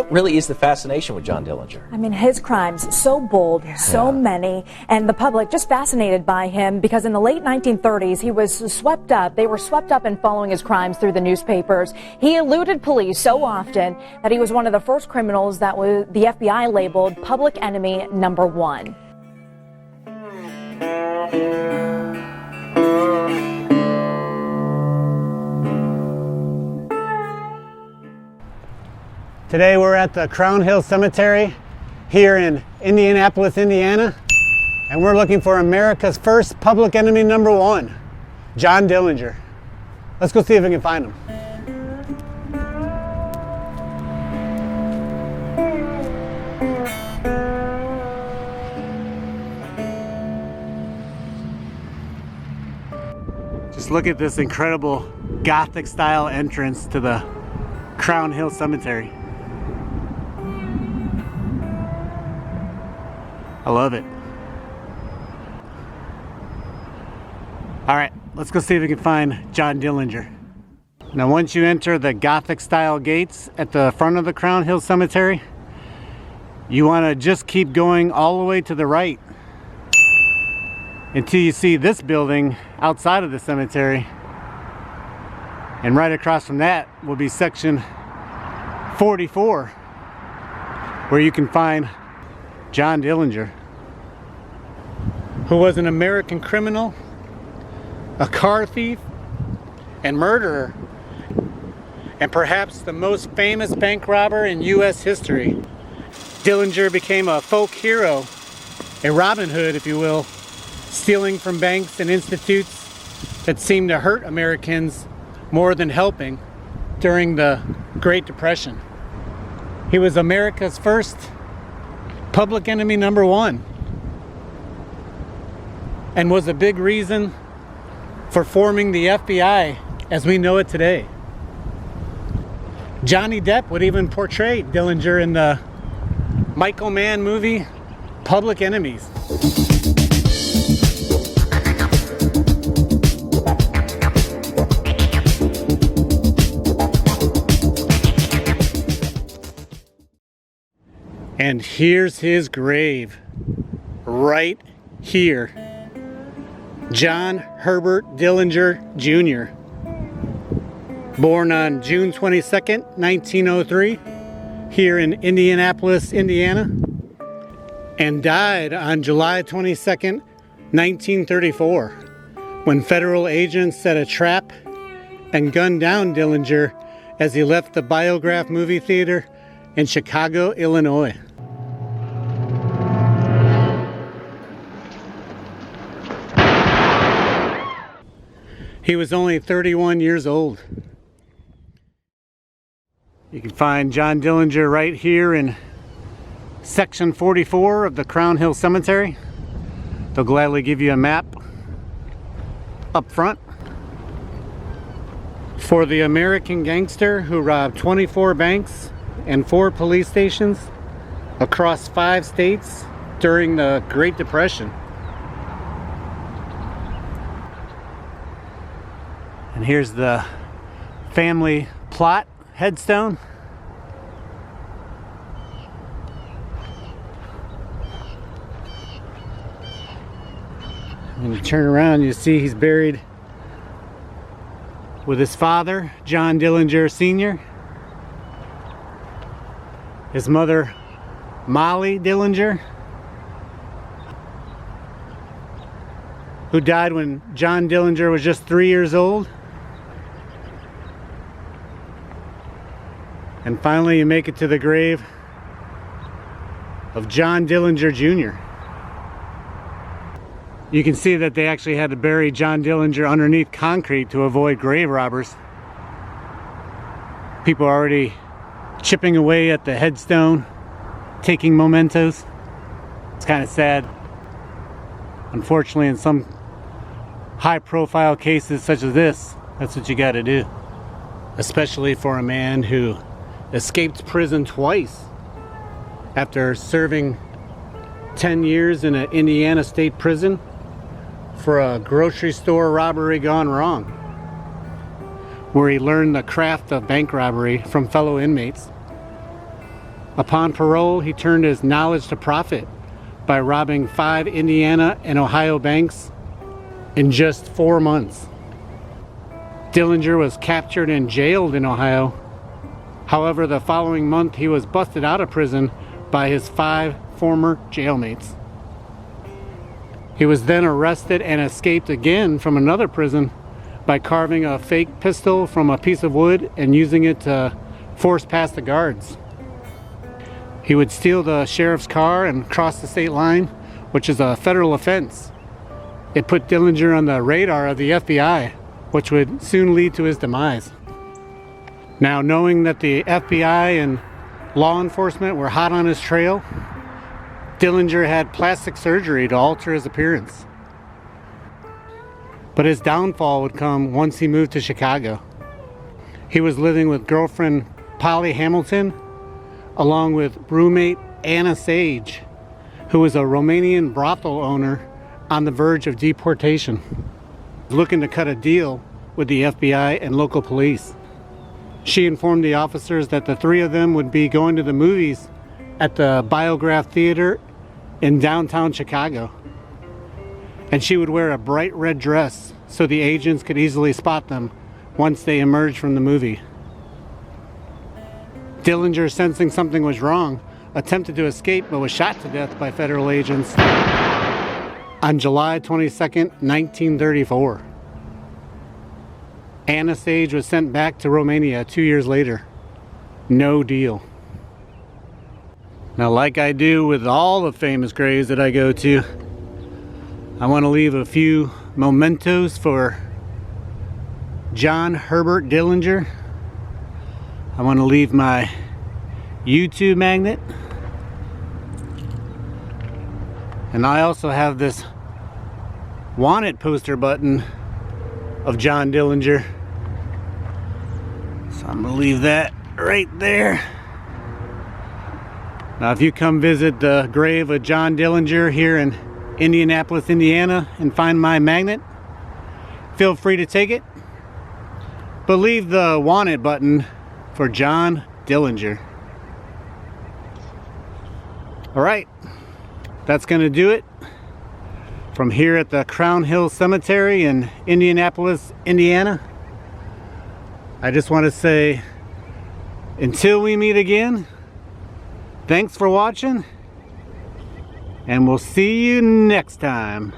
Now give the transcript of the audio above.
what really is the fascination with John Dillinger? I mean, his crimes, so bold, so many, and the public just fascinated by him because in the late 1930s, he was swept up. They were swept up in following his crimes through the newspapers. He eluded police so often that he was one of the first criminals that the FBI labeled public enemy number 1. Today we're at the Crown Hill Cemetery here in Indianapolis, Indiana, and we're looking for America's first public enemy number 1, John Dillinger. Let's go see if we can find him. Just look at this incredible Gothic style entrance to the Crown Hill Cemetery. I love it. All right, let's go see if we can find John Dillinger. Now, once you enter the Gothic style gates at the front of the Crown Hill Cemetery, you want to just keep going all the way to the right until you see this building outside of the cemetery. And right across from that will be section 44, where you can find John Dillinger, who was an American criminal, a car thief, and murderer, and perhaps the most famous bank robber in U.S. history. Dillinger became a folk hero, a Robin Hood, if you will, stealing from banks and institutes that seemed to hurt Americans more than helping during the Great Depression. He was America's first public enemy number 1 and was a big reason for forming the FBI as we know it today. Johnny Depp would even portray Dillinger in the Michael Mann movie Public Enemies. And here's his grave, right here. John Herbert Dillinger Jr. Born on June 22nd, 1903, here in Indianapolis, Indiana, and died on July 22nd, 1934, when federal agents set a trap and gunned down Dillinger as he left the Biograph movie theater in Chicago, Illinois. He was only 31 years old. You can find John Dillinger right here in section 44 of the Crown Hill Cemetery. They'll gladly give you a map up front. For the American gangster who robbed 24 banks and 4 police stations across 5 states during the Great Depression. And here's the family plot headstone. When you turn around, you see he's buried with his father, John Dillinger Sr., his mother, Molly Dillinger, who died when John Dillinger was just 3 years old. And finally, you make it to the grave of John Dillinger Jr. You can see that they actually had to bury John Dillinger underneath concrete to avoid grave robbers. People are already chipping away at the headstone, taking mementos. It's kind of sad. Unfortunately, in some high-profile cases such as this, that's what you got to do. Especially for a man who escaped prison twice after serving 10 years in an Indiana state prison for a grocery store robbery gone wrong, where he learned the craft of bank robbery from fellow inmates. Upon parole, he turned his knowledge to profit by robbing 5 Indiana and Ohio banks in just 4 months. Dillinger was captured and jailed in Ohio. However, the following month he was busted out of prison by his 5 former jailmates. He was then arrested and escaped again from another prison by carving a fake pistol from a piece of wood and using it to force past the guards. He would steal the sheriff's car and cross the state line, which is a federal offense. It put Dillinger on the radar of the FBI, which would soon lead to his demise. Now, knowing that the FBI and law enforcement were hot on his trail, Dillinger had plastic surgery to alter his appearance. But his downfall would come once he moved to Chicago. He was living with girlfriend Polly Hamilton, along with roommate Anna Sage, who was a Romanian brothel owner on the verge of deportation, looking to cut a deal with the FBI and local police. She informed the officers that the 3 of them would be going to the movies at the Biograph Theater in downtown Chicago. And she would wear a bright red dress so the agents could easily spot them once they emerged from the movie. Dillinger, sensing something was wrong, attempted to escape but was shot to death by federal agents on July 22nd, 1934. Anna Sage was sent back to Romania 2 years later. No deal. Now, like I do with all the famous graves that I go to, I want to leave a few mementos for John Herbert Dillinger. I want to leave my YouTube magnet. And I also have this wanted poster button of John Dillinger. So I'm going to leave that right there. Now, if you come visit the grave of John Dillinger here in Indianapolis, Indiana, and find my magnet, feel free to take it. But leave the wanted button for John Dillinger. Alright, that's going to do it from here at the Crown Hill Cemetery in Indianapolis, Indiana. I just want to say, until we meet again, thanks for watching, and we'll see you next time.